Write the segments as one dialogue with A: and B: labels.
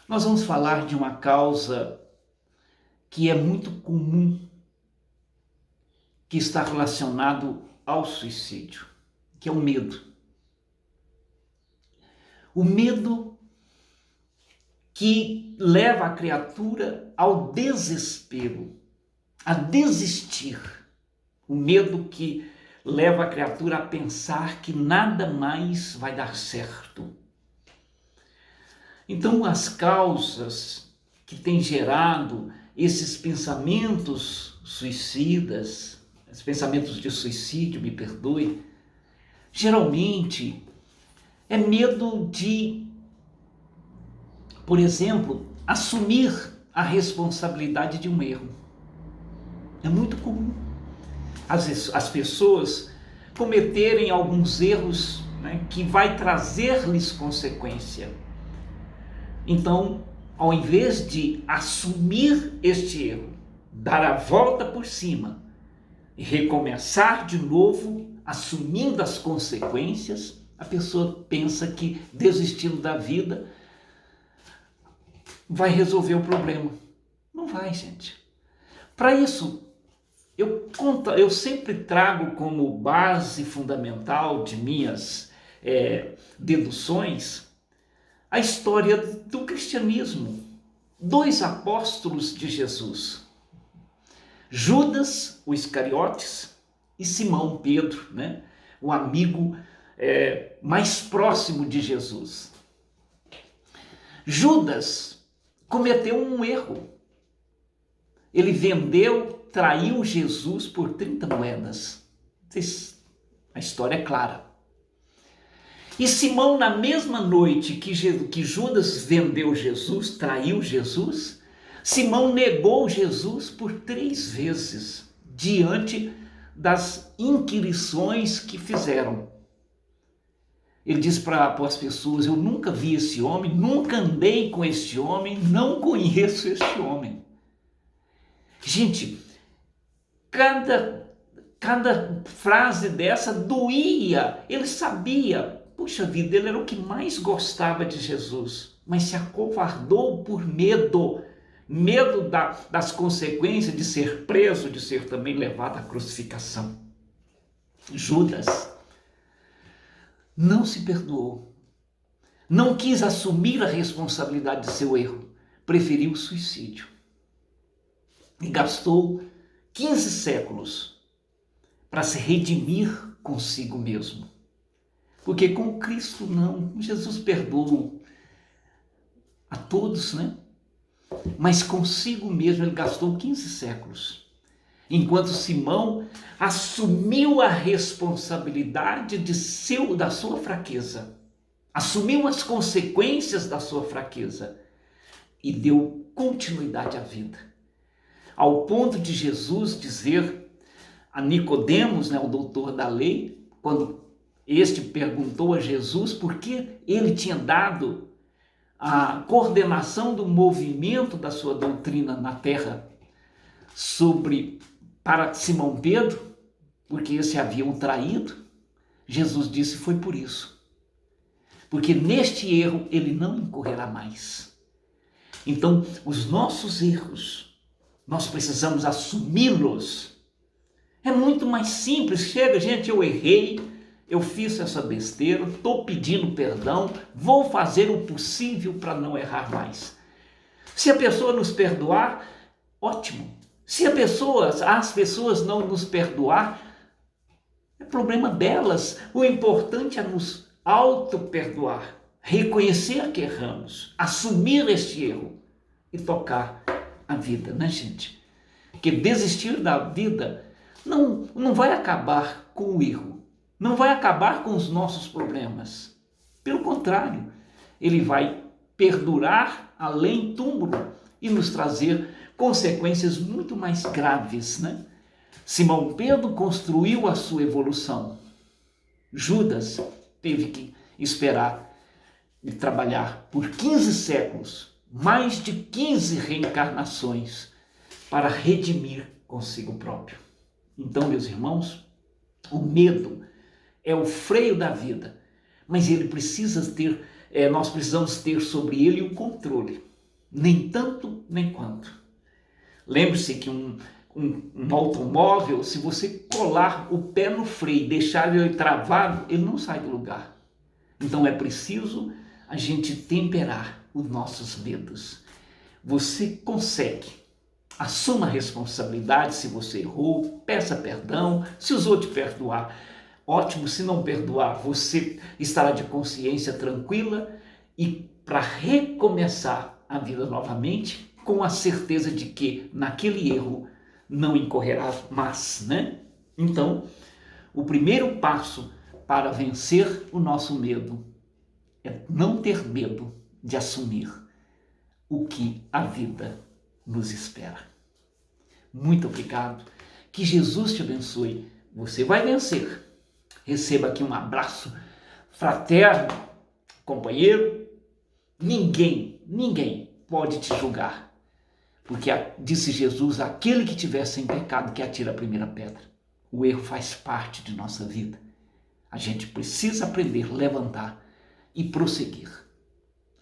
A: Nós vamos falar de uma causa que é muito comum, que está relacionado ao suicídio, que é o medo. O medo que leva a criatura ao desespero, a desistir. O medo que leva a criatura a pensar que nada mais vai dar certo. Então, as causas que têm gerado esses pensamentos suicidas, os pensamentos de suicídio, me perdoe, geralmente é medo de, por exemplo, assumir a responsabilidade de um erro. É muito comum as pessoas cometerem alguns erros, né, que vai trazer-lhes consequência. Então, ao invés de assumir este erro, dar a volta por cima e recomeçar de novo, assumindo as consequências, a pessoa pensa que desistindo da vida vai resolver o problema. Não vai, gente. Para isso, eu sempre trago como base fundamental de minhas deduções a história do cristianismo. Dois apóstolos de Jesus, Judas, o Iscariotes, e Simão Pedro, né? O amigo mais próximo de Jesus. Judas cometeu um erro. Ele traiu Jesus por 30 moedas. A história é clara. E Simão, na mesma noite que Judas vendeu Jesus, traiu Jesus, Simão negou Jesus por 3 vezes, diante das inquirições que fizeram. Ele diz para as pessoas: eu nunca vi esse homem, nunca andei com este homem, não conheço este homem. Gente, cada frase dessa doía. Ele sabia, puxa vida, ele era o que mais gostava de Jesus, mas se acovardou por medo das consequências de ser preso, de ser também levado à crucificação. Judas não se perdoou, não quis assumir a responsabilidade de seu erro, preferiu o suicídio e gastou 15 séculos para se redimir consigo mesmo. Porque com Cristo não, Jesus perdoou a todos, né? Mas consigo mesmo ele gastou 15 séculos. Enquanto Simão assumiu a responsabilidade da sua fraqueza, assumiu as consequências da sua fraqueza e deu continuidade à vida. Ao ponto de Jesus dizer a Nicodemos, né, o doutor da lei, quando este perguntou a Jesus por que ele tinha dado a coordenação do movimento da sua doutrina na terra para Simão Pedro, porque esse haviam traído, Jesus disse: foi por isso, porque neste erro ele não incorrerá mais. Então, os nossos erros, nós precisamos assumi-los. É muito mais simples. Chega, gente, eu errei, eu fiz essa besteira, estou pedindo perdão, vou fazer o possível para não errar mais. Se a pessoa nos perdoar, ótimo. Se as pessoas não nos perdoar, é problema delas. O importante é nos auto-perdoar, reconhecer que erramos, assumir este erro e tocar a vida, né, gente? Porque desistir da vida não vai acabar com o erro, não vai acabar com os nossos problemas. Pelo contrário, ele vai perdurar além túmulo e nos trazer consequências muito mais graves, né? Simão Pedro construiu a sua evolução. Judas teve que esperar e trabalhar por 15 séculos, mais de 15 reencarnações, para redimir consigo próprio. Então, meus irmãos, o medo é o freio da vida, mas ele nós precisamos ter sobre ele o controle. nem tanto nem quanto. Lembre-se que um automóvel, se você colar o pé no freio e deixar ele travado, ele não sai do lugar. Então é preciso a gente temperar os nossos medos. Você consegue. Assuma a responsabilidade. Se você errou, peça perdão. Se os outros te perdoar, ótimo. Se não perdoar, você estará de consciência tranquila e para recomeçar a vida novamente, com a certeza de que naquele erro não incorrerá mais, né? Então, o primeiro passo para vencer o nosso medo é não ter medo de assumir o que a vida nos espera. Muito obrigado. Que Jesus te abençoe. Você vai vencer. Receba aqui um abraço fraterno, companheiro. Ninguém pode te julgar. Porque disse Jesus, aquele que tiver sem pecado que atira a primeira pedra. O erro faz parte de nossa vida. A gente precisa aprender, levantar e prosseguir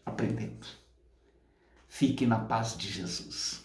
A: aprendendo. Fique na paz de Jesus.